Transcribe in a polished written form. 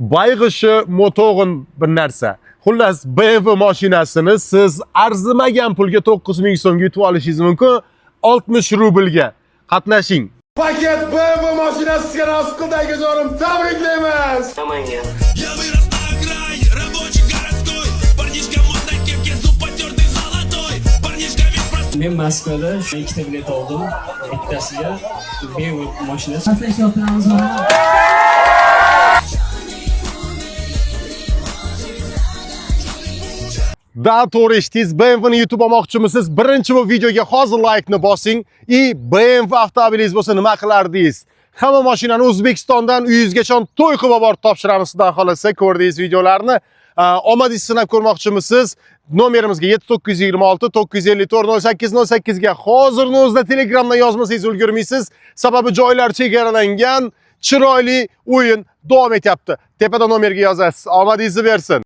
bayg'ishi moto'g'in bir narsa. Xullas, BMW mashinasini siz arzimagan pulga 9000 so'mga yutib olishingiz mumkin. 60 rublga. Qatnashing. Paket BMW mashinasi sizga nasib qildi akajonim. Tabriklaymiz. Namangan. Я вырос на окраине, рабочий городской. Парнишка модной кепке, зуб потертый золотой. Парнишка весь простой. Men Moskvada ikkita bilet oldim. Bittasiga BMW mashinasi. Da to'g'ri eshitdingiz. BMWni yutib olmoqchimisiz? Birinchi bu videoga hozir like ni bosing. BMW avtomobilingiz bo'lsa nima qilardingiz? Hamma mashinani O'zbekistondan uyingizgacha to'y qilib borib topshiramiz, xudo xolasa. Ko'rdingiz videolarni. Omadingizni sinab ko'rmoqchimisiz? Nomerimizga 7926 954 0808 ga hozirni o'zida Telegramdan yozmasangiz ulgurmaysiz. Sababi joylar chegaralangan, chiroyli o'yin davom etyapti. Tepada nomerga yozasiz. Omadingizni bersin.